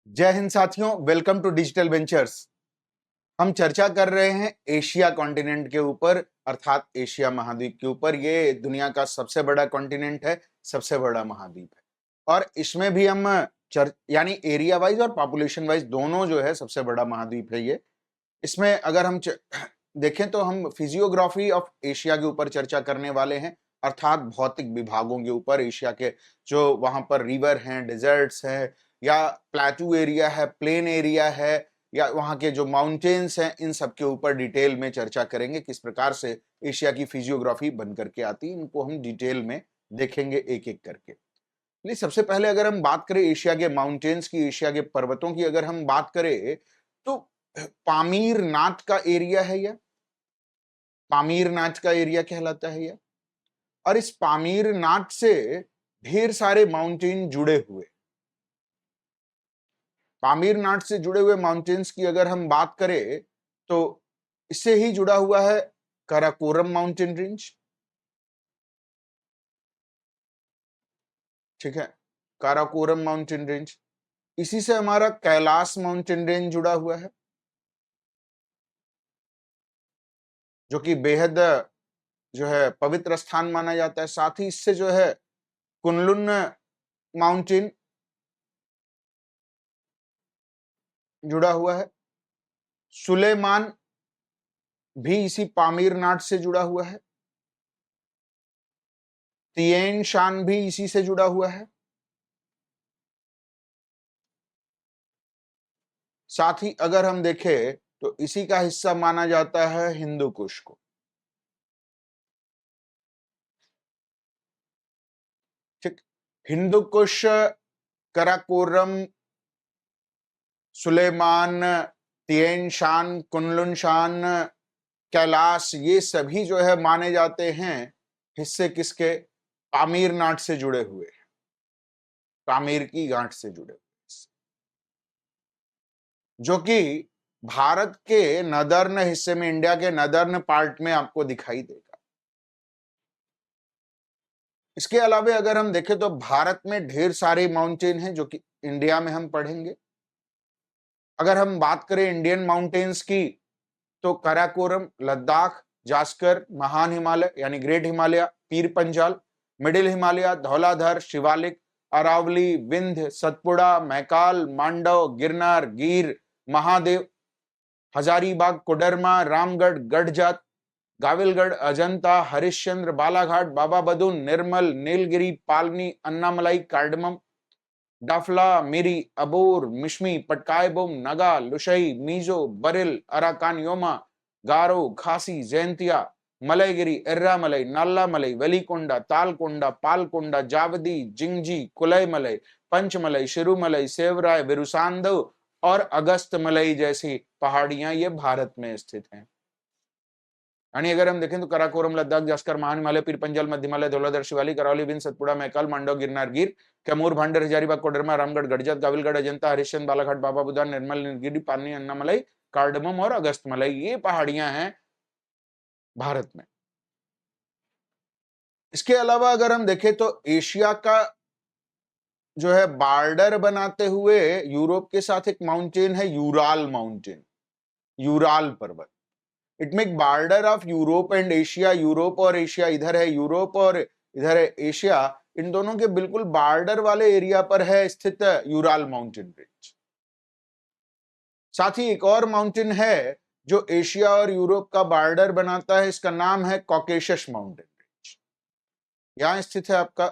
जय हिंद साथियों, welcome to digital ventures. हम चर्चा कर रहे हैं एशिया कॉन्टिनेंट के ऊपर, अर्थात एशिया महाद्वीप के ऊपर। ये दुनिया का सबसे बड़ा कॉन्टिनेंट है, सबसे बड़ा महाद्वीप है। और इसमें भी हम यानी एरिया वाइज और पॉपुलेशन वाइज दोनों जो है सबसे बड़ा महाद्वीप है ये। इसमें अगर हम देखें तो हम फिजियोग्राफी ऑफ एशिया के ऊपर चर्चा करने वाले हैं, अर्थात भौतिक विभागों के ऊपर। एशिया के जो वहां पर रिवर हैं, डिजर्ट्स हैं, या प्लेटू एरिया है, प्लेन एरिया है, या वहां के जो माउंटेन्स हैं, इन सब के ऊपर डिटेल में चर्चा करेंगे। किस प्रकार से एशिया की फिजियोग्राफी बन करके आती है, इनको हम डिटेल में देखेंगे एक एक करके। नहीं, सबसे पहले अगर हम बात करें एशिया के माउंटेन्स की, एशिया के पर्वतों की अगर हम बात करें तो पामीर नाथ का एरिया है यह। पामीर नाथ का एरिया कहलाता है यह। और इस पामीर नाथ से ढेर सारे माउंटेन जुड़े हुए। पामीर नाथ से जुड़े हुए माउंटेन्स की अगर हम बात करें तो इससे ही जुड़ा हुआ है काराकोरम माउंटेन रेंज। ठीक है, काराकोरम माउंटेन रेंज। इसी से हमारा कैलाश माउंटेन रेंज जुड़ा हुआ है, जो कि बेहद जो है पवित्र स्थान माना जाता है। साथ ही इससे जो है कुनलुन माउंटेन जुड़ा हुआ है। सुलेमान भी इसी पामीर नाथ से जुड़ा हुआ है। तिएन शान भी इसी से जुड़ा हुआ है। साथ ही अगर हम देखें तो इसी का हिस्सा माना जाता है हिंदू कुश को। ठीक, हिंदू कुश, कराकोरम, सुलेमान, तिएन शान, कुनलुन शान, कैलाश, ये सभी जो है माने जाते हैं हिस्से किसके? पामीर नाथ से जुड़े हुए, पामीर की गांठ से जुड़े हुए, जो कि भारत के नदर्न हिस्से में, इंडिया के नदर्न पार्ट में आपको दिखाई देगा। इसके अलावा अगर हम देखें तो भारत में ढेर सारे माउंटेन हैं जो कि इंडिया में हम पढ़ेंगे। अगर हम बात करें इंडियन माउंटेन्स की तो काराकोरम, लद्दाख, जास्कर, महान हिमालय यानी great Himalaya, Pir Panjal, middle Himalaya, Dhauladhar, Shivalik, Aravalli, Vindhya, Satpura, Maikal, Mandav, Girnar, Gir, Mahadev, Hazaribagh, Koderma, Ramgarh, Garhjat, Gawilgarh, Ajanta, Harishchandra, Balaghat, Baba Budan, Nirmal, Nilgiri, Palani, Anamalai, cardamom, Dafla, Miri, Abor, Mishmi, Patkai Bum, Naga, Lushai, Mizo, Barail, Arakan Yoma, Garo, Khasi, Jaintia, Malayagiri, एर्रामलई, नाल्लामलई, Velikonda, तालकोंडा, Palkonda, जावदी, जिंगजी, कुलयमलई, Panchamalai, शिरुमलई, Shevaroy, बिरुसांदव और अगस्त मलई जैसी पहाड़ियां ये भारत में स्थित हैं। यानी अगर हम देखें तो काराकोरम, लद्दाख, जास्कर, महान हिमालय, पीर पंजाल, मध्य हिमालय, धौलाधर, शिवालिक, अरावली, विंध्य, सतपुड़ा, मैकाल, मांडव, गिरनार, गिर, कैमूर, भांडर, हजारीबाग, कोडरमा, रामगढ़, गढ़जात, गाविलगढ़, अजंता, हरिश्चंद्र, बालाघाट, बाबा बुदान, निर्मल, नीलगिरी, पालनी, अन्नामलई, कार्डमम और अगस्त मलई, ये पहाड़ियां हैं भारत में। इसके अलावा अगर हम देखें तो एशिया का जो है बॉर्डर बनाते हुए यूरोप के साथ एक माउंटेन है, यूराल माउंटेन, यूराल पर्वत। It make border of Europe and Asia. Europe और एशिया, इधर है यूरोप और इधर है एशिया, इन दोनों के बिल्कुल बॉर्डर वाले एरिया पर है स्थित यूराल माउंटेन रेंज। साथ ही एक और माउंटेन है जो एशिया और यूरोप का बॉर्डर बनाता है, इसका नाम है कॉकेशस माउंटेन रेंज। यहां स्थित है आपका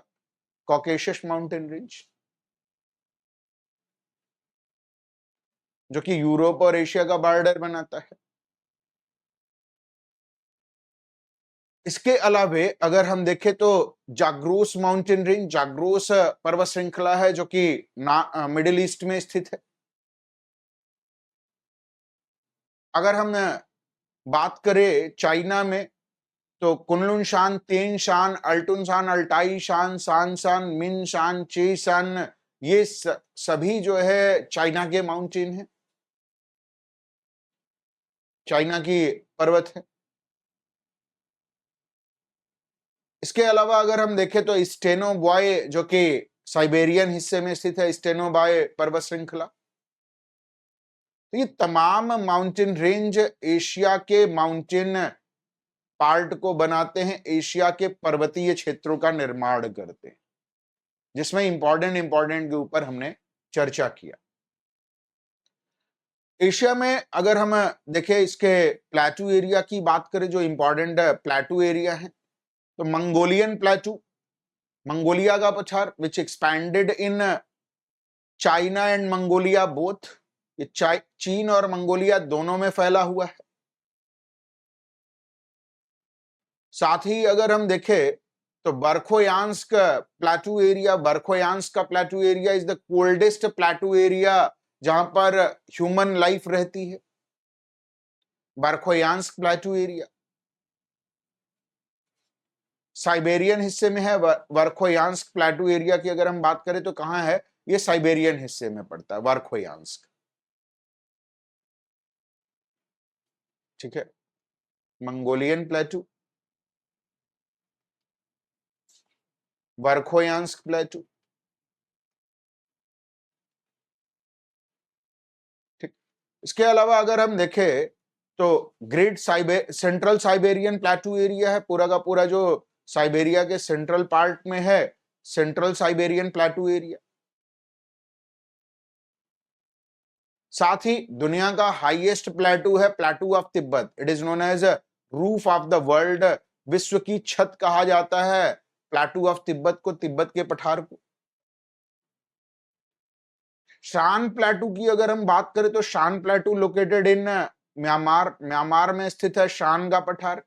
कॉकेशस माउंटेन रेंज, जो कि यूरोप और एशिया का बॉर्डर बनाता है। इसके अलावे अगर हम देखें तो जाग्रोस माउंटेन रेंज, जाग्रोस पर्वत श्रृंखला है जो कि मिडिल ईस्ट में स्थित है। अगर हम बात करें चाइना में तो कुनलुन शान, तेन शान, अल्टुन शान, अल्टाई शान, सान शान, मिन शान, चे शान, ये सभी जो है चाइना के माउंटेन है, चाइना की पर्वत है। इसके अलावा अगर हम देखें तो स्टेनो बॉय, जो कि साइबेरियन हिस्से में स्थित है, स्टेनो बॉय पर्वत श्रृंखला। तो ये तमाम माउंटेन रेंज एशिया के माउंटेन पार्ट को बनाते हैं, एशिया के पर्वतीय क्षेत्रों का निर्माण करते हैं, जिसमें इंपॉर्टेंट के ऊपर हमने चर्चा किया। एशिया में अगर हम देखें इसके प्लेटू एरिया की बात करें, जो इंपॉर्टेंट प्लेटू एरिया है, तो मंगोलियन प्लेटू, मंगोलिया का पठार which expanded in China and Mongolia both, ये चीन और मंगोलिया दोनों में फैला हुआ है। साथ ही अगर हम देखें तो बर्खोयांस्क प्लेटू एरिया, बर्खोयांस्क का प्लेटू area is the coldest प्लेटू area जहां पर ह्यूमन लाइफ रहती है, बर्खोयांस्क प्लेटू एरिया। साइबेरियन हिस्से में है वर्खोयांस्क प्लेटू एरिया की अगर हम बात करें तो कहां है, ये साइबेरियन हिस्से में पड़ता है वर्खोयांस्क, ठीक है। मंगोलियन प्लेटू, वर्खोयांस्क प्लेटू, ठीक। इसके अलावा अगर हम देखें तो ग्रेट सेंट्रल साइबेरियन प्लेटू एरिया है, पूरा का पूरा जो साइबेरिया के सेंट्रल पार्ट में है, सेंट्रल साइबेरियन प्लेटू एरिया। साथ ही दुनिया का हाईएस्ट प्लेटू है plateau of Tibet, it is known as roof of the world, विश्व की छत कहा जाता है प्लेटू ऑफ तिब्बत को, तिब्बत के पठार को। शान प्लेटू की अगर हम बात करें तो शान प्लेटू लोकेटेड इन म्यांमार, म्यांमार में स्थित है शान का पठार।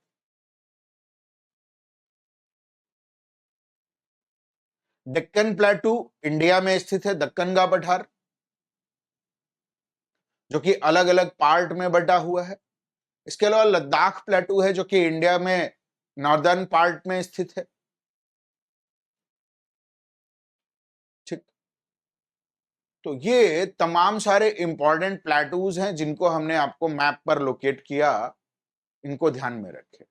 दक्कन प्लेटू इंडिया में स्थित है, दक्कन का पठार, जो कि अलग अलग पार्ट में बटा हुआ है। इसके अलावा लद्दाख प्लेटू है जो कि इंडिया में नॉर्दर्न पार्ट में स्थित है, ठीक। तो ये तमाम सारे इंपॉर्टेंट प्लेटूज हैं जिनको हमने आपको मैप पर लोकेट किया, इनको ध्यान में रखें।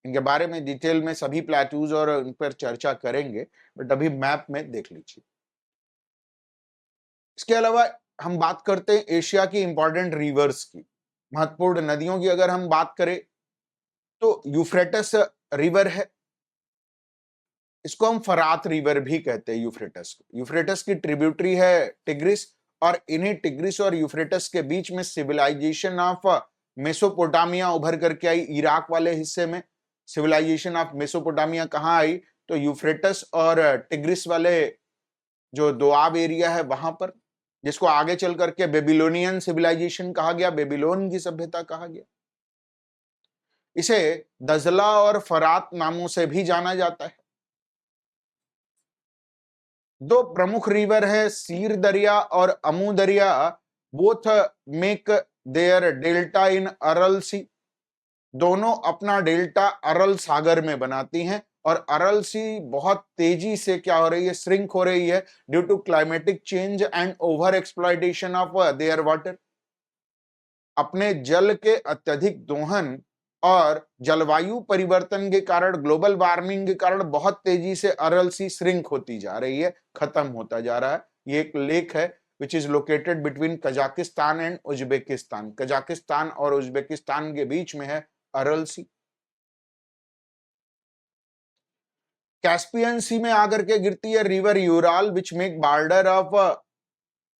इनके बारे में डिटेल में सभी प्लेटूज और उन पर चर्चा करेंगे, बट अभी मैप में देख लीजिए। इसके अलावा हम बात करते हैं एशिया की इंपॉर्टेंट रिवर्स की, महत्वपूर्ण नदियों की अगर हम बात करें तो यूफ्रेटस रिवर है, इसको हम फरात रिवर भी कहते हैं यूफ्रेटस को। यूफ्रेटस की ट्रिब्यूटरी है टिग्रिस, और इन्हीं टिग्रिस और यूफ्रेटस के बीच में सिविलाइजेशन ऑफ मेसोपोटामिया उभर करके आई, इराक वाले हिस्से में सिविलाइजेशन ऑफ मेसोपोटामिया कहाँ आई, तो यूफ्रेटस और टिग्रिस वाले जो दोआब एरिया है वहां पर, जिसको आगे चल करके बेबीलोनियन सिविलाइजेशन कहा गया, बेबीलोन की सभ्यता कहा गया। इसे दजला और फरात नामों से भी जाना जाता है। दो प्रमुख रिवर है सीर दरिया और अमू दरिया, both make their delta in Aral sea, दोनों अपना डेल्टा अरल सागर में बनाती हैं, और अरल सी बहुत तेजी से क्या हो रही है, श्रिंक हो रही है due to climatic change and over exploitation of their water. अपने जल के अत्यधिक दोहन और जलवायु परिवर्तन के कारण, ग्लोबल वार्मिंग के कारण बहुत तेजी से अरल सी श्रिंक होती जा रही है, खत्म होता जा रहा है। ये एक लेक है which is located between Kazakhstan and Uzbekistan, Kazakhstan और उज्बेकिस्तान के बीच में है अरल सी। कैस्पियन सी में आकर के गिरती है river Ural which make border of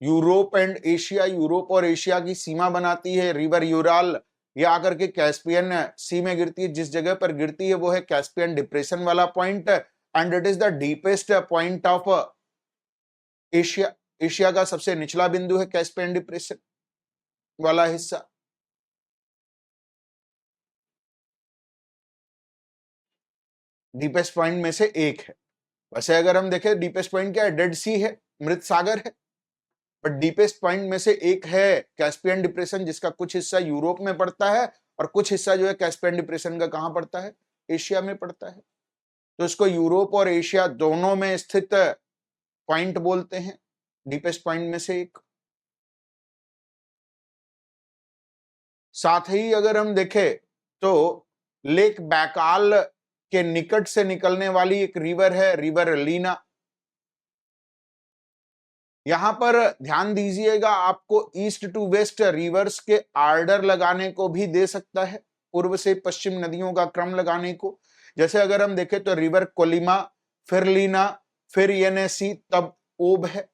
Europe and Asia, Europe और एशिया की सीमा बनाती है रिवर यूराल। ये आकर के कैस्पियन सी में गिरती है, जिस जगह पर गिरती है वो है कैस्पियन डिप्रेशन वाला point, and it is the deepest point of Asia. Asia का सबसे निचला बिंदु है कैस्पियन डिप्रेशन वाला हिस्सा। डीपेस्ट पॉइंट में से एक है। वैसे अगर हम देखें डीपेस्ट पॉइंट क्या है, डेड सी है, मृत सागर है, बट डीपेस्ट पॉइंट में से एक है कैस्पियन डिप्रेशन, जिसका कुछ हिस्सा यूरोप में पड़ता है और कुछ हिस्सा जो है कैस्पियन डिप्रेशन का कहां पड़ता है, एशिया में पड़ता है। तो इसको यूरोप और एशिया दोनों में स्थित पॉइंट बोलते हैं, डीपेस्ट पॉइंट में से एक। साथ ही अगर हम देखें तो लेक बैकाल के निकट से निकलने वाली एक रिवर है, रिवर लीना। यहां पर ध्यान दीजिएगा, आपको ईस्ट टू वेस्ट रिवर्स के आर्डर लगाने को भी दे सकता है, पूर्व से पश्चिम नदियों का क्रम लगाने को। जैसे अगर हम देखें तो रिवर कोलिमा, फिर लीना, फिर येनेसी, तब ओब है।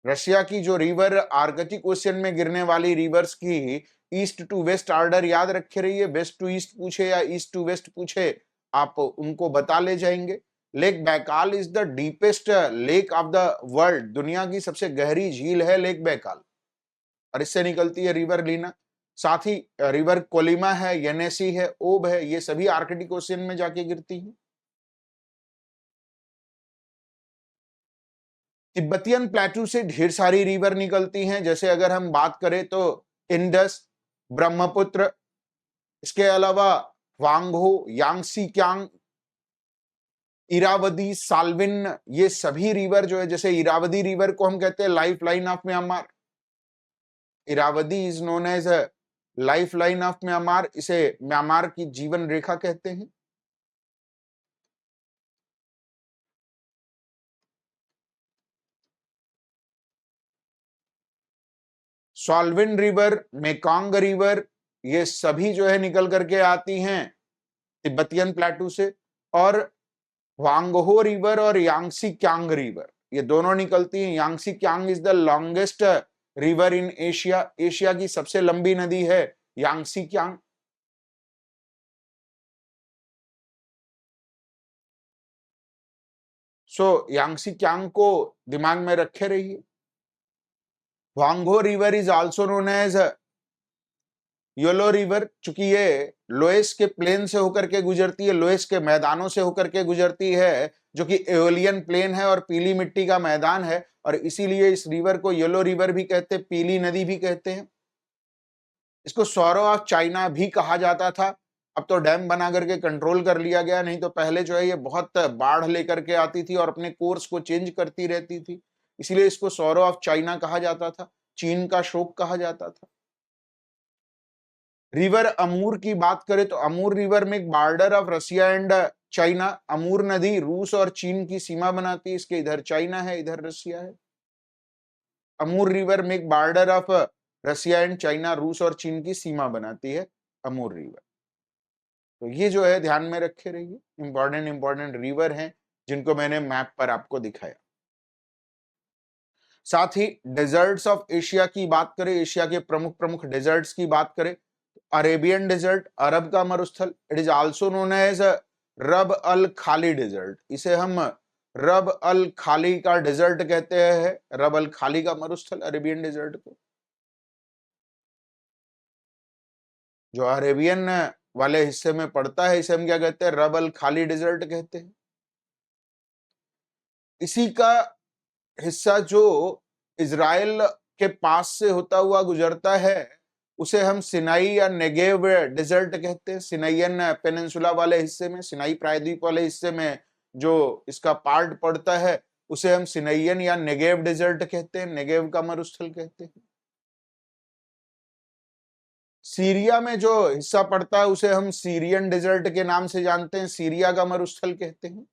रशिया की जो रिवर आर्कटिक ओशियन में गिरने वाली रिवर्स की ईस्ट टू वेस्ट ऑर्डर याद रखे रहिए, वेस्ट टू ईस्ट पूछे या ईस्ट टू वेस्ट पूछे आप उनको बता ले जाएंगे। Lake Baikal is the deepest lake of the world, दुनिया की सबसे गहरी झील है लेक बैकाल, और इससे निकलती है रिवर लीना। साथ ही रिवर कोलिमा है, येनेसी है, ओब है, ये सभी आर्कटिक ओशियन में जाके गिरती है। तिब्बतियन प्लेटू से ढेर सारी रिवर निकलती हैं, जैसे अगर हम बात करें तो इंडस, ब्रह्मपुत्र, इसके अलावा वांगहो, यांगसी क्यांग, इरावदी, साल्विन, ये सभी रिवर जो है, जैसे इरावदी रिवर को हम कहते हैं life line of Myanmar, Irrawaddy is known as life line of Myanmar, इसे म्यांमार की जीवन रेखा कहते हैं। सॉल्विन रिवर, मेकांग रिवर, ये सभी जो है निकल करके आती हैं तिब्बतियन प्लेटू से। और वांगहो रिवर और यांगसी क्यांग रिवर, ये दोनों निकलती हैं। Yangtze Kiang is the longest river in Asia, Asia की सबसे लंबी नदी है यांगसी क्यांग। यांगसी क्यांग को दिमाग में रखे रहिए। Hwang Ho river is also known as yellow river, चूंकि ये लोएस के प्लेन से होकर के गुजरती है, लोएस के मैदानों से होकर के गुजरती है, जो कि एओलियन प्लेन है और पीली मिट्टी का मैदान है, और इसीलिए इस रिवर को येलो रिवर भी कहते हैं, पीली नदी भी कहते हैं। इसको सौरो ऑफ चाइना भी कहा जाता था, अब तो डैम बना करके कंट्रोल कर लिया गया, नहीं तो पहले जो है ये बहुत बाढ़ लेकर के आती थी और अपने कोर्स को चेंज करती रहती थी, इसीलिए इसको सौरो ऑफ चाइना कहा जाता था, चीन का शोक कहा जाता था। रिवर अमूर की बात करें तो अमूर रिवर में एक border of Russia and China, Amur नदी रूस और चीन की सीमा बनाती है, इसके इधर चाइना है, इधर रसिया है। अमूर रिवर में एक border of Russia and China, रूस और चीन की सीमा बनाती है अमूर रिवर। तो ये जो है ध्यान में रखे रहिए, इंपॉर्टेंट इंपॉर्टेंट रिवर हैं जिनको मैंने मैप पर आपको दिखाया। साथ ही डेजर्ट्स ऑफ एशिया की बात करें, एशिया के प्रमुख प्रमुख डेजर्ट्स की बात करें, अरेबियन डेजर्ट, अरब का मरुस्थल, it is also known as Rub al खाली डेजर्ट, इसे हम रब अल खाली का डेजर्ट कहते हैं, रब अल खाली का मरुस्थल अरेबियन डेजर्ट को। जो अरेबियन वाले हिस्से में पड़ता है इसे हम क्या कहते हैं, रब अल खाली डेजर्ट कहते हैं। इसी का हिस्सा जो इजराइल के पास से होता हुआ गुजरता है उसे हम सिनाई या नेगेव डेजर्ट कहते हैं। सिनाइयन पेनिनसुला वाले हिस्से में, सिनाई प्रायद्वीप वाले हिस्से में जो इसका पार्ट पड़ता है उसे हम सिनाइयन या नेगेव डेजर्ट कहते हैं, नेगेव का मरुस्थल कहते हैं। सीरिया में जो हिस्सा पड़ता है उसे हम सीरियन डेजर्ट के नाम से जानते हैं, सीरिया का मरुस्थल कहते हैं।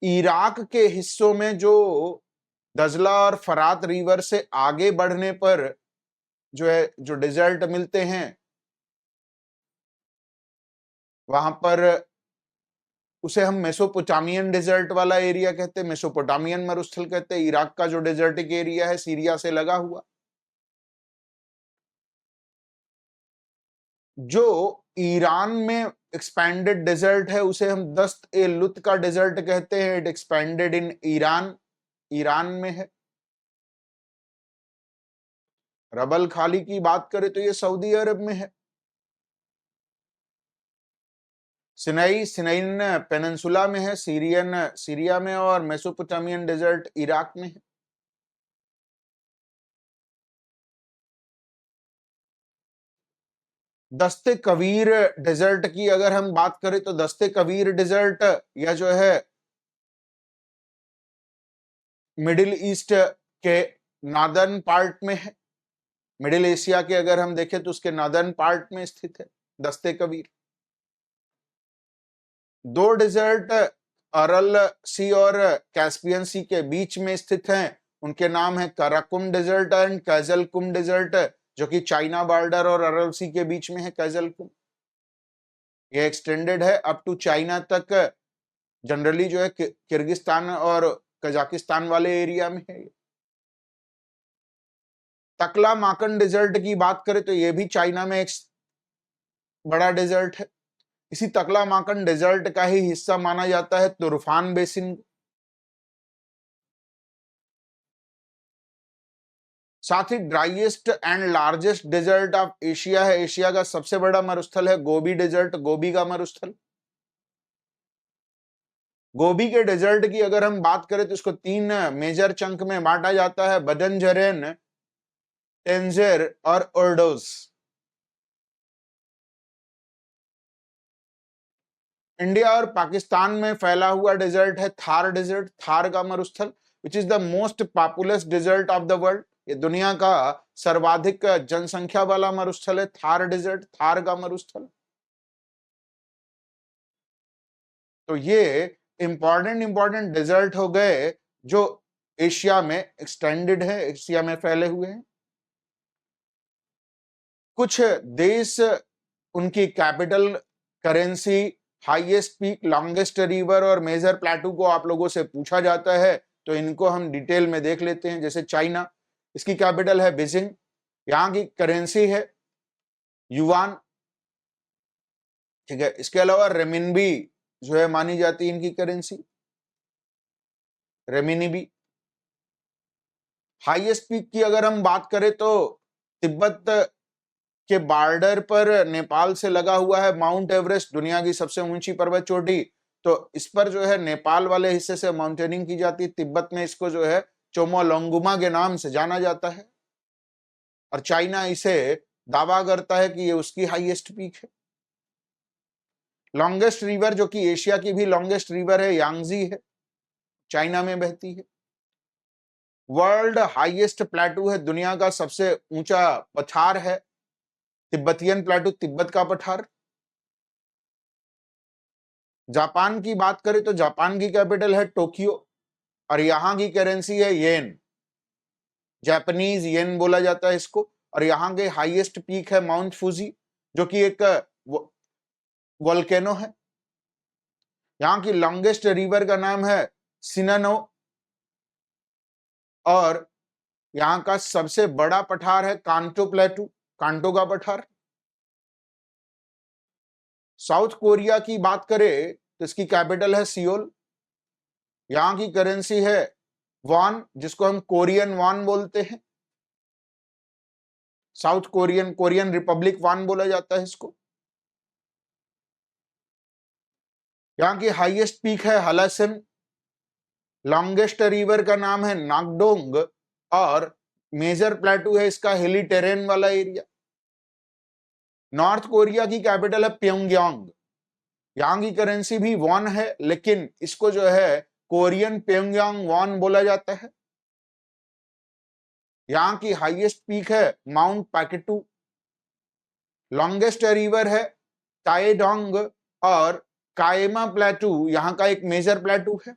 इराक के हिस्सों में जो दजला और फरात रिवर से आगे बढ़ने पर जो है जो डेजर्ट मिलते हैं, वहां पर उसे हम मेसोपोटामियन डेजर्ट वाला एरिया कहते हैं, मेसोपोटामियन मरुस्थल कहते हैं। इराक का जो डेजर्टिक एरिया है सीरिया से लगा हुआ, जो ईरान में एक्सपैंडेड डेजर्ट है उसे हम दस्त ए लुत का डेजर्ट कहते हैं। It expanded in Iran, Iran में है। रबल खाली की बात करें तो ये सऊदी अरब में है। सिनाई, सिनाइन पेनिनसुला में है, सीरियन सीरिया में, और मेसोपोटामियन डेजर्ट इराक में है। दस्ते कबीर डेजर्ट की अगर हम बात करें तो दस्ते कबीर डेजर्ट या जो है मिडिल ईस्ट के नॉर्दर्न पार्ट में है। मिडिल एशिया के अगर हम देखें तो उसके नॉर्दर्न पार्ट में स्थित है दस्ते कबीर। दो डेजर्ट अरल सी और कैस्पियन सी के बीच में स्थित हैं, उनके नाम है कराकुम डेजर्ट एंड कैजलकुम डेजर्ट, जो कि चाइना बॉर्डर और अरल सी के बीच में है कैजलकुम। ये एक्सटेंडेड है अप टू चाइना तक, जनरली जो है किर्गिस्तान और कजाकिस्तान वाले एरिया में है। तकला माकन डेजर्ट की बात करें तो ये भी चाइना में एक बड़ा डेजर्ट है। इसी तकला माकन डेजर्ट का ही हिस्सा माना जाता है तुर्फान बेसिन। साथ ही driest and largest desert of Asia है, एशिया का सबसे बड़ा मरुस्थल है गोबी डेजर्ट, गोबी का मरुस्थल। गोबी के डेजर्ट की अगर हम बात करें तो इसको 3 मेजर चंक में बांटा जाता है, बदनजरेन, टेंजेर और ओर्डोज। इंडिया और पाकिस्तान में फैला हुआ डेजर्ट है थार डेजर्ट, थार का मरुस्थल, which is the most populous desert of the world. ये दुनिया का सर्वाधिक जनसंख्या वाला मरुस्थल है थार डेजर्ट, थार का मरुस्थल। तो ये इंपॉर्टेंट डेजर्ट हो गए जो एशिया में एक्सटेंडेड है, एशिया में फैले हुए हैं। कुछ देश उनकी capital, currency, highest peak, longest river और मेजर प्लेटू को आप लोगों से पूछा जाता है, तो इनको हम डिटेल में देख लेते हैं। जैसे चाइना, इसकी कैपिटल है बीजिंग, यहाँ की करेंसी है युआन, ठीक है। इसके अलावा रेमिनबी जो है मानी जाती है इनकी करेंसी, रेमिनिबी। हाईएस्ट पीक की अगर हम बात करें तो तिब्बत के बॉर्डर पर नेपाल से लगा हुआ है माउंट एवरेस्ट, दुनिया की सबसे ऊंची पर्वत चोटी। तो इस पर जो है नेपाल वाले हिस्से से माउंटेनिंग की जाती है। तिब्बत में इसको जो है चोमोलोंगुमा के नाम से जाना जाता है, और चाइना इसे दावा करता है कि ये उसकी हाईएस्ट पीक है। लॉन्गेस्ट रिवर, जो कि एशिया की भी लॉन्गेस्ट रिवर है, यांगजी है, चाइना में बहती है। वर्ल्ड हाईएस्ट प्लेटू है, दुनिया का सबसे ऊंचा पठार है तिब्बतियन प्लेटू, तिब्बत का पठार। जापान की बात करें तो जापान की कैपिटल है टोक्यो, और यहां की करेंसी है येन, जापानीज येन बोला जाता है इसको। और यहाँ के हाईएस्ट पीक है माउंट फूजी, जो कि एक वोल्केनो है। यहाँ की लॉन्गेस्ट रिवर का नाम है सिनानो, और यहाँ का सबसे बड़ा पठार है कांटो प्लेटू, कांटो का पठार। साउथ कोरिया की बात करें तो इसकी कैपिटल है सियोल, यहाँ की करेंसी है वॉन, जिसको हम कोरियन वॉन बोलते हैं। South Korean, Korean republic won बोला जाता है इसको। यहाँ की हाईएस्ट पीक है हलासिन, लॉन्गेस्ट रिवर का नाम है नागडोंग, और मेजर प्लेटू है इसका हिली टेरेन वाला एरिया। नॉर्थ कोरिया की कैपिटल है प्योंगयांग, यहाँ की करेंसी भी वॉन है, लेकिन इसको जो है कोरियन प्योंगयांग वॉन बोला जाता है। यहाँ की हाईएस्ट पीक है माउंट पैकेटू, लॉन्गेस्ट रिवर है ताएडोंग, और कायमा प्लेटू यहाँ का एक मेजर प्लेटू है।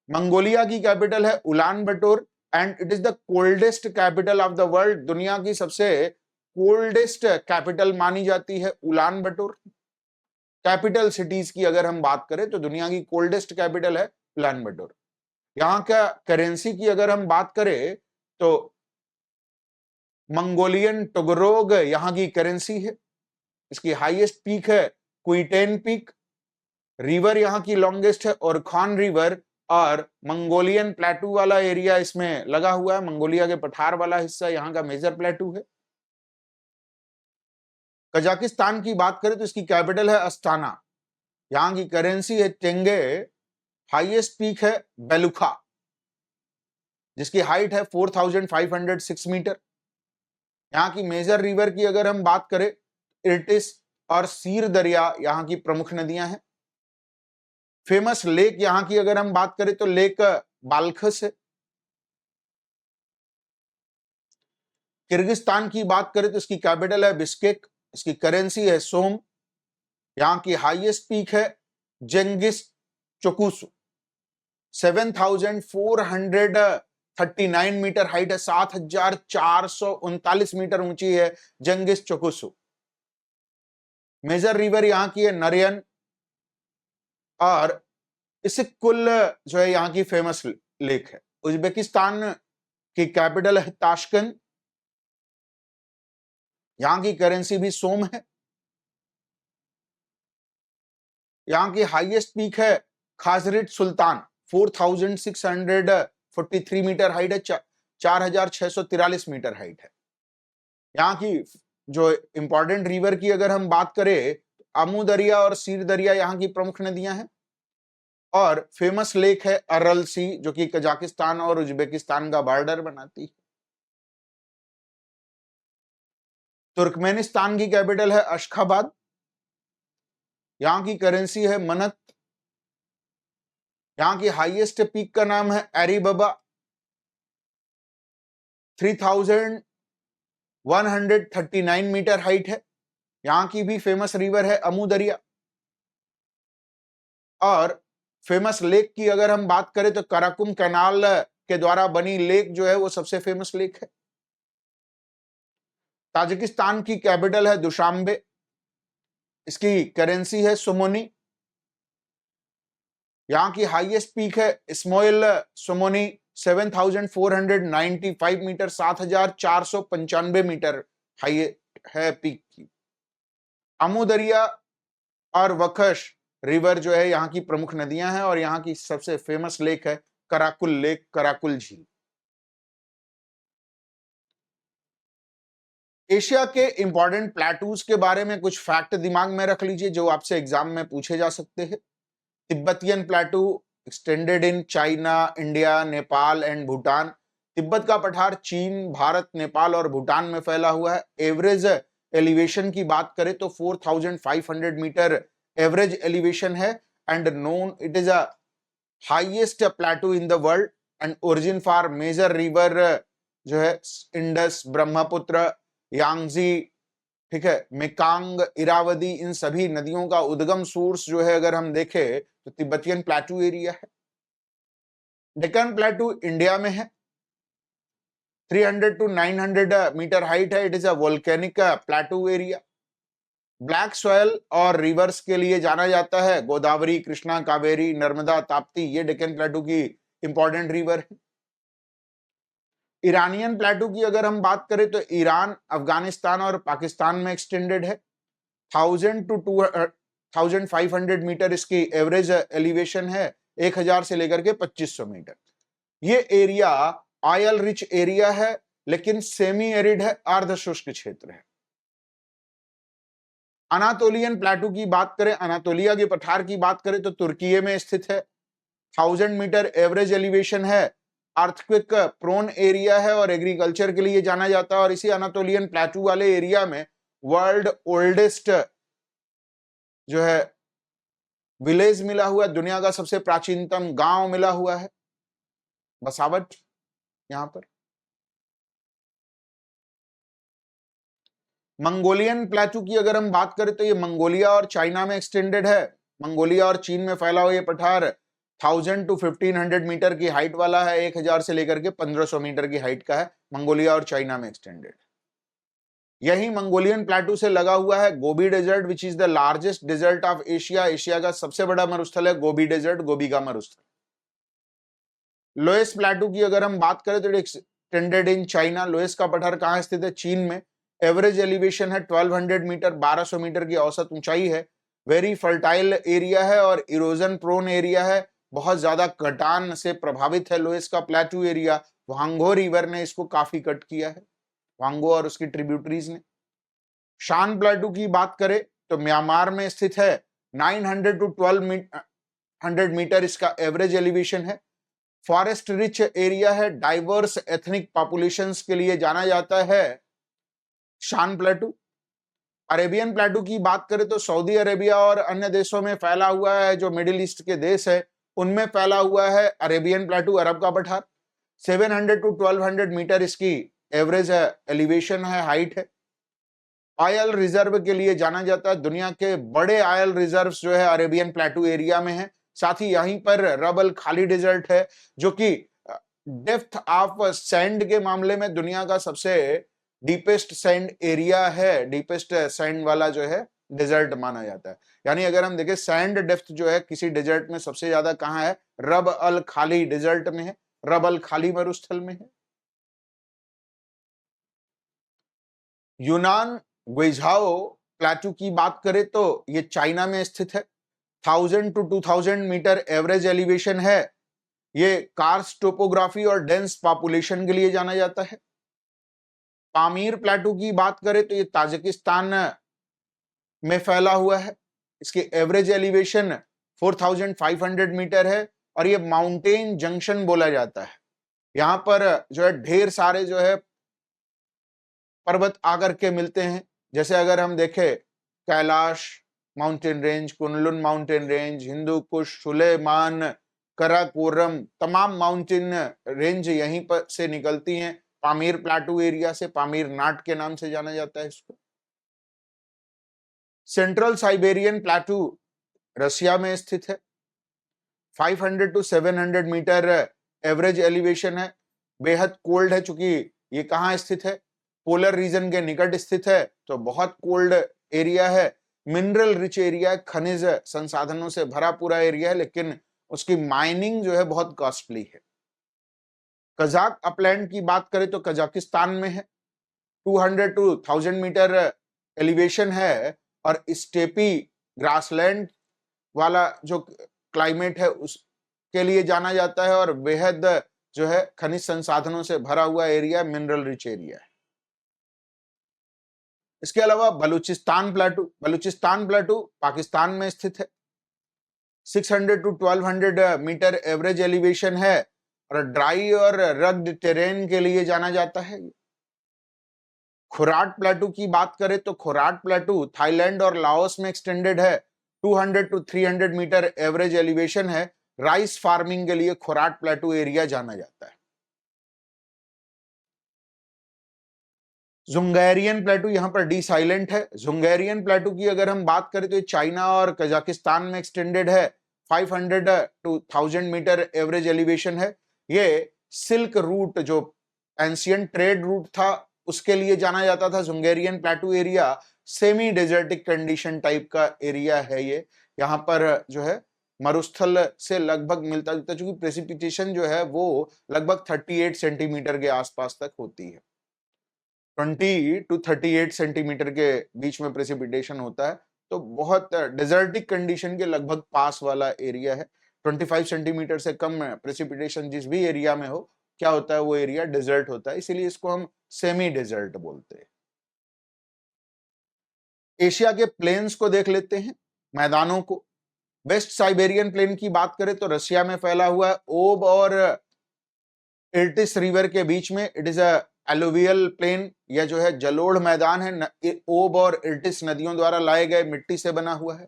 मंगोलिया की कैपिटल है उलान बटोर, and it is the coldest capital of the world, दुनिया की सबसे कोल्डेस्ट कैपिटल मानी जाती है उलान बटोर। कैपिटल सिटीज की अगर हम बात करें तो दुनिया की कोल्डेस्ट कैपिटल है उलान बटोर। यहाँ का करेंसी की अगर हम बात करें तो मंगोलियन टोगरोग यहाँ की करेंसी है। इसकी हाईएस्ट पीक है क्विटेन पीक, रिवर यहाँ की लॉन्गेस्ट है और खान रिवर, और मंगोलियन प्लेटू वाला एरिया इसमें लगा हुआ है, मंगोलिया के पठार वाला हिस्सा यहाँ का मेजर प्लेटू है। कजाकिस्तान की बात करें तो इसकी कैपिटल है अस्ताना, यहाँ की करेंसी है टेंगे, हाईएस्ट पीक है बेलुखा, जिसकी हाइट है 4506 मीटर। यहाँ की मेजर रिवर की अगर हम बात करें, इर्टिस और सीर दरिया यहाँ की प्रमुख नदियां हैं। फेमस लेक यहाँ की अगर हम बात करें तो लेक बाल्खस है। किर्गिस्तान की बात करें तो इसकी कैपिटल है बिश्केक, इसकी करेंसी है सोम, यहाँ की हाईएस्ट पीक है जेंगिस चोकुसु 7,439 मीटर हाइट है, 7,439 मीटर ऊंची है जंगिस चोकुसु। मेजर रिवर यहाँ की है नरियन, और इसिक-कुल जो है यहाँ की फेमस लेक है। उज्बेकिस्तान की कैपिटल है ताशकंद, यहाँ की करेंसी भी सोम है। यहाँ की हाईएस्ट पीक है खाजरिट सुल्तान, 4,643 मीटर हाइट है, 4,643 मीटर हाइट है। यहाँ की जो इंपॉर्टेंट रिवर की अगर हम बात करें, आमू दरिया और सीर दरिया यहाँ की प्रमुख नदियां हैं, और फेमस लेक है अरल सी, जो कि कजाकिस्तान और उज्बेकिस्तान का बॉर्डर बनाती है। तुर्कमेनिस्तान की कैपिटल है अशखाबाद, यहाँ की करेंसी है मनत। यहाँ की हाईएस्ट पीक का नाम है एरीबबा, 3,139 मीटर हाइट है। यहाँ की भी फेमस रिवर है अमू दरिया। और फेमस लेक की अगर हम बात करें तो कराकुम कैनाल के द्वारा बनी लेक जो है वो सबसे फेमस लेक है। ताजिकिस्तान की कैपिटल है दुशांबे, इसकी करेंसी है सुमोनी। यहाँ की हाईएस्ट पीक है इस्माइल सुमोनी, 7,495 मीटर, 7,495 मीटर हाई है पीक की। अमू दरिया और वखश रिवर जो है यहाँ की प्रमुख नदियां हैं, और यहाँ की सबसे फेमस लेक है कराकुल लेक, कराकुल झील। एशिया के इंपॉर्टेंट प्लेटूज के बारे में कुछ फैक्ट दिमाग में रख लीजिए जो आपसे एग्जाम में पूछे जा सकते हैं। Tibetan प्लेटू extended in China, India, Nepal and Bhutan. Tibet का पठार चीन, भारत, नेपाल और भूटान में फैला हुआ है। एवरेज एलिवेशन की बात करें तो 4,500 मीटर एवरेज एलिवेशन है, and known it is a highest plateau in the world, and origin for major river जो है इंडस, ब्रह्मपुत्र, यांगजी, ठीक है, मेकांग, इरावदी, इन सभी नदियों का उद्गम सोर्स जो है अगर हम देखें तो तिब्बतियन प्लेटू एरिया है। डेक्कन प्लेटू इंडिया में है, 300 to 900 मीटर हाइट है। It is a volcanic प्लेटू area. Black soil और रिवर्स के लिए जाना जाता है, गोदावरी, कृष्णा, कावेरी, नर्मदा, ताप्ती, ये डेक्कन प्लेटू की इंपॉर्टेंट रिवर है। ईरानियन प्लेटू की अगर हम बात करें तो ईरान, अफगानिस्तान और पाकिस्तान में एक्सटेंडेड है। 1000 to 2500 मीटर इसकी एवरेज एलिवेशन है, 1000 से लेकर के 2500 मीटर। ये एरिया ऑयल रिच एरिया है, लेकिन सेमी एरिड है, अर्ध शुष्क क्षेत्र है। अनातोलियन प्लेटू की बात करें, अनातोलिया के पठार की बात करें तो तुर्की में स्थित है। 1000 मीटर एवरेज एलिवेशन है, अर्थक्वेक प्रोन एरिया है और एग्रीकल्चर के लिए जाना जाता है। और इसी अनातोलियन प्लेटू वाले एरिया में वर्ल्ड ओल्डेस्ट जो है विलेज मिला हुआ है, दुनिया का सबसे प्राचीनतम गांव मिला हुआ है, बसावट यहां पर। मंगोलियन प्लेटू की अगर हम बात करें तो ये मंगोलिया और चाइना में एक्सटेंडेड है। मंगोलिया और चीन में फैला हुआ ये पठार 1000 to 1500 मीटर की हाइट वाला है, 1000 से लेकर के 1500 मीटर की हाइट का है। मंगोलिया और चाइना में एक्सटेंडेड। यही मंगोलियन प्लेटू से लगा हुआ है Gobi desert, which is the largest desert of Asia. Asia का सबसे बड़ा मरुस्थल है गोबी डेजर्ट, गोबी का मरुस्थल। लोएस प्लेटू की अगर हम बात करें तो एक्सटेंडेड इन चाइना। लोएस का पठार कहां स्थित है? चीन में। एवरेज एलिवेशन है 1200 मीटर, 1200 मीटर की औसत ऊंचाई है। वेरी फर्टाइल एरिया है और इरोजन प्रोन एरिया है, बहुत ज्यादा कटान से प्रभावित है लोएस का प्लेटू एरिया। वांगो रिवर ने इसको काफी कट किया है, वांगो और उसकी ट्रिब्यूटरीज ने। शान प्लेटू की बात करें तो म्यांमार में स्थित है, 900 to 1200 मीटर इसका एवरेज एलिवेशन है। फॉरेस्ट रिच एरिया है, डाइवर्स एथनिक पॉपुलेशंस के लिए जाना जाता है शान प्लेटू। अरेबियन प्लेटू की बात करें तो सऊदी अरेबिया और अन्य देशों में फैला हुआ है, जो मिडिल ईस्ट के देश है उनमें फैला हुआ है अरेबियन प्लेटू, अरब का पठार। 700 to 1200 मीटर इसकी एवरेज एलिवेशन है, हाइट है। ऑयल रिजर्व के लिए जाना जाता है, दुनिया के बड़े ऑयल रिजर्व्स जो है अरेबियन प्लेटू एरिया में है। साथ ही यहीं पर रब अल खाली डेजर्ट है, जो कि डेप्थ ऑफ सैंड के मामले में दुनिया का सबसे डीपेस्ट सैंड एरिया है, डीपेस्ट सैंड वाला जो है डेजर्ट माना जाता है। यानी अगर हम देखें सैंड डेप्थ जो है किसी डेजर्ट में सबसे ज्यादा कहां है, रब अल खाली डेजर्ट में है, रब अल खाली मरुस्थल में है। यूनान ग्वेझाओ प्लेटू की बात करें तो ये चाइना में स्थित है। 1000 to 2000 मीटर एवरेज एलिवेशन है। ये कार्स टोपोग्राफी और डेंस पॉपुलेशन के लिए जाना जाता है। पामीर प्लेटू की बात करें तो ये ताजिकिस्तान में फैला हुआ है। इसकी एवरेज एलिवेशन 4500 मीटर है और ये माउंटेन जंक्शन बोला जाता है। यहां पर जो है ढेर सारे जो है पर्वत आकर के मिलते हैं। जैसे अगर हम देखें Kailash mountain range, Kunlun mountain range, Hindu Kush, Sulaiman, Karakoram, तमाम माउंटेन रेंज यहीं पर से निकलती हैं। पामीर प्लाटू एरिया से, पामीर नाट के नाम से जाना जाता है इसको। सेंट्रल साइबेरियन प्लाटू रसिया में स्थित है। 500 to 700 मीटर एवरेज एलिवेशन है। बेहद कोल्ड है, चूंकि ये कहाँ स्थित है, पोलर रीजन के निकट स्थित है, तो बहुत कोल्ड एरिया है। मिनरल रिच एरिया है, खनिज संसाधनों से भरा पूरा एरिया है, लेकिन उसकी माइनिंग जो है बहुत कॉस्टली है। कजाक अपलैंड की बात करें तो कजाकिस्तान में है। 200 to 1000 मीटर एलिवेशन है और स्टेपी ग्रासलैंड वाला जो क्लाइमेट है उसके लिए जाना जाता है और बेहद जो है खनिज संसाधनों से भरा हुआ एरिया, मिनरल रिच एरिया है। इसके अलावा बलूचिस्तान प्लेटू पाकिस्तान में स्थित है। 600 to 1200 मीटर एवरेज एलिवेशन है और ड्राई और रग्ड टेरेन के लिए जाना जाता है। खुराट प्लेटू की बात करें तो खुराट प्लेटू थाईलैंड और लाओस में एक्सटेंडेड है। 200 to 300 मीटर एवरेज एलिवेशन है। राइस फार्मिंग के लिए खुराट प्लेटू एरिया जाना जाता है। जुंगैरियन प्लेटू यहां पर डी साइलेंट है। जुंगैरियन प्लेटू की अगर हम बात करें तो ये चाइना और कजाकिस्तान में एक्सटेंडेड है। 500 to 1000 मीटर एवरेज एलिवेशन है। ये सिल्क रूट जो एंशियंट ट्रेड रूट था उसके लिए जाना जाता था। Dzungarian plateau area semi desertic condition type का एरिया है। ये यहाँ पर जो है मरुस्थल से लगभग मिलता जुलता, चूंकि प्रेसिपिटेशन जो है वो लगभग 38 सेंटीमीटर के आसपास तक होती है। 20 to 38 सेंटीमीटर के बीच में प्रेसिपिटेशन होता है, तो बहुत डेजर्टिक कंडीशन के लगभग पास वाला एरिया है। 25 सेंटीमीटर से कम प्रेसिपिटेशन जिस भी एरिया में हो, क्या होता है, वो एरिया डेजर्ट होता है, इसीलिए इसको हम सेमी डेजर्ट बोलते हैं। एशिया के प्लेन्स को देख लेते हैं, मैदानों को। वेस्ट साइबेरियन प्लेन की बात करें तो रशिया में फैला हुआ है। ओब और इर्टिस रिवर के बीच में it is a alluvial plain, यह जो है जलोढ़ मैदान है। ओब और इर्टिस नदियों द्वारा लाए गए मिट्टी से बना हुआ है।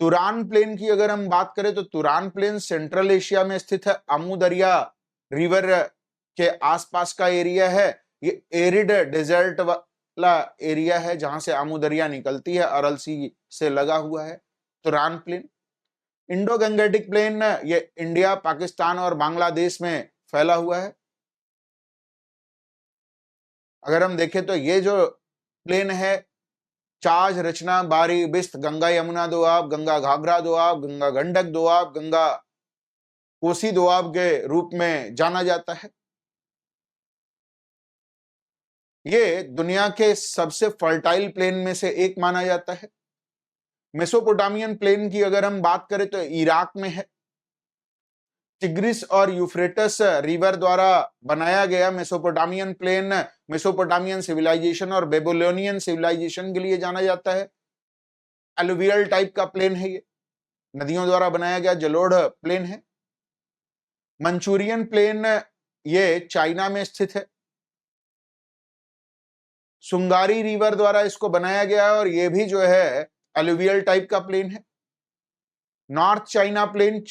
तुरान प्लेन की अगर हम बात करें तो तुरान प्लेन सेंट्रल एशिया में स्थित है। अमू दरिया रिवर के आसपास का एरिया है। ये एरिड डेजर्ट वाला एरिया है जहां से अमू दरिया निकलती है, अरल सी से लगा हुआ है Turan plain. Indo Gangetic plain ये इंडिया, पाकिस्तान और बांग्लादेश में फैला हुआ है। अगर हम देखें तो ये जो प्लेन है, चाज, रचना, बारी, बिस्त, गंगा यमुना दोआब, गंगा घाघरा दोआब, गंगा गंडक दोआब, गंगा कोसी दोआब के रूप में जाना जाता है। ये दुनिया के सबसे फर्टाइल प्लेन में से एक माना जाता है। मेसोपोटामियन प्लेन की अगर हम बात करें तो इराक में है। टिग्रिस और यूफ्रेटस रिवर द्वारा बनाया गया मेसोपोटामियन प्लेन मेसोपोटामियन सिविलाइजेशन और बेबीलोनियन सिविलाइजेशन के लिए जाना जाता है। एलुवियल टाइप का प्लेन है ये, नदियों द्वारा बनाया गया जलोढ़ प्लेन है। मंचूरियन प्लेन ये चाइना में स्थित है। सुंगारी रिवर द्वारा इसको बनाया गया है और ये भी जो है एलुवियल टाइप का प्लेन है। नॉर्थ चाइना प्लेन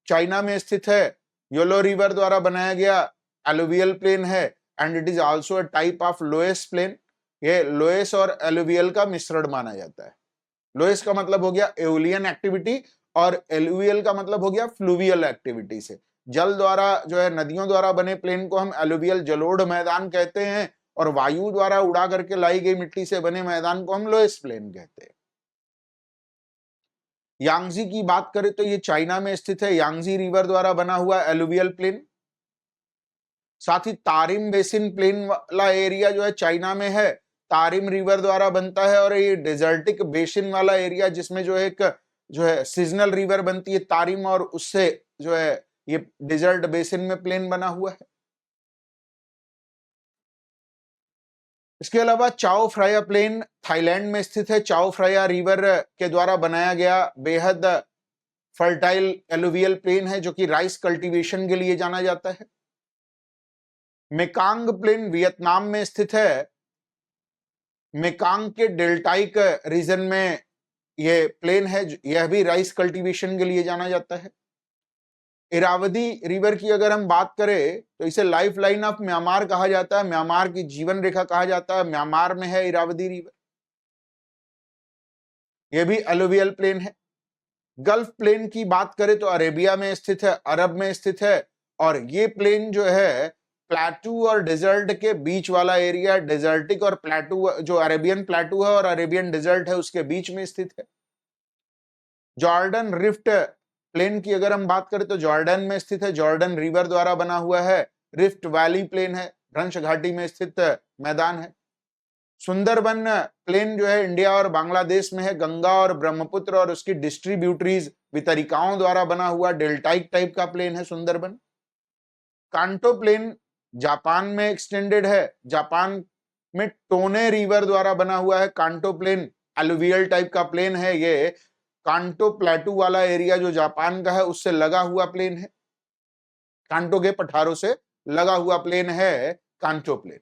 चाइना में स्थित है। योलो रिवर द्वारा बनाया गया एलुवियल प्लेन है and it is also a type of loess plain. ये लोएस और एलुवियल का मिश्रण माना जाता है। लोएस का मतलब हो गया एओलियन एक्टिविटी और एलुवियल का मतलब हो गया फ्लूवियल एक्टिविटी से। जल द्वारा जो है नदियों द्वारा बने प्लेन को हम एलुवियल जलोढ़ मैदान कहते हैं, और वायु द्वारा उड़ा करके लाई गई मिट्टी से बने मैदान को हम लोएस्ट प्लेन कहते हैं। यांगजी की बात करें तो ये चाइना में स्थित है, यांगजी रिवर द्वारा बना हुआ एलुवियल प्लेन। साथ ही तारिम बेसिन प्लेन वाला एरिया जो है चाइना में है, तारिम रिवर द्वारा बनता है, और ये डेजर्टिक बेसिन वाला एरिया जिसमें जो है एक जो है सीजनल रिवर बनती है तारिम, और उससे जो है ये डेजर्ट बेसिन में प्लेन बना हुआ है। इसके अलावा चाओ फ्राया प्लेन थाईलैंड में स्थित है। चाओ फ्राया रिवर के द्वारा बनाया गया बेहद फर्टाइल एलुवियल प्लेन है जो कि राइस कल्टीवेशन के लिए जाना जाता है। मेकांग प्लेन वियतनाम में स्थित है। मेकांग के डेल्टाइक रीजन में यह प्लेन है, यह भी राइस कल्टीवेशन के लिए जाना जाता है। इरावदी रिवर की अगर हम बात करें तो इसे लाइफ लाइन ऑफ म्यांमार कहा जाता है, म्यांमार की जीवन रेखा कहा जाता है। म्यांमार में है इरावदी रिवर, यह भी एलुवियल प्लेन है। गल्फ प्लेन की बात करें तो अरेबिया में स्थित है, अरब में स्थित है, और ये प्लेन जो है प्लेटू और डेजर्ट के बीच वाला एरिया, डेजर्टिक और प्लेटू जो अरेबियन प्लेटू है और अरेबियन डेजर्ट है उसके बीच में स्थित है। जॉर्डन रिफ्ट प्लेन की अगर हम बात करें तो जॉर्डन में स्थित है, जॉर्डन रिवर द्वारा बना हुआ है। रिफ्ट वैली प्लेन है, भ्रंश घाटी में स्थित मैदान है। सुंदरबन प्लेन जो है इंडिया और बांग्लादेश में है, गंगा और ब्रह्मपुत्र और उसकी डिस्ट्रीब्यूटरीज वितरिकाओं द्वारा बना हुआ डेल्टाइक टाइप का प्लेन है सुंदरबन। कांटो प्लेन जापान में एक्सटेंडेड है, जापान में टोने रिवर द्वारा बना हुआ है। कांटो प्लेन एलुवियल टाइप का प्लेन है, ये कांटो प्लेटू वाला एरिया जो जापान का है उससे लगा हुआ प्लेन है, कांटो के पठारों से लगा हुआ प्लेन है कांटो प्लेन।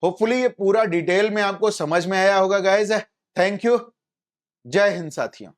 होपफुली ये पूरा डिटेल में आपको समझ में आया होगा गाइस। थैंक यू, जय हिंद साथियों।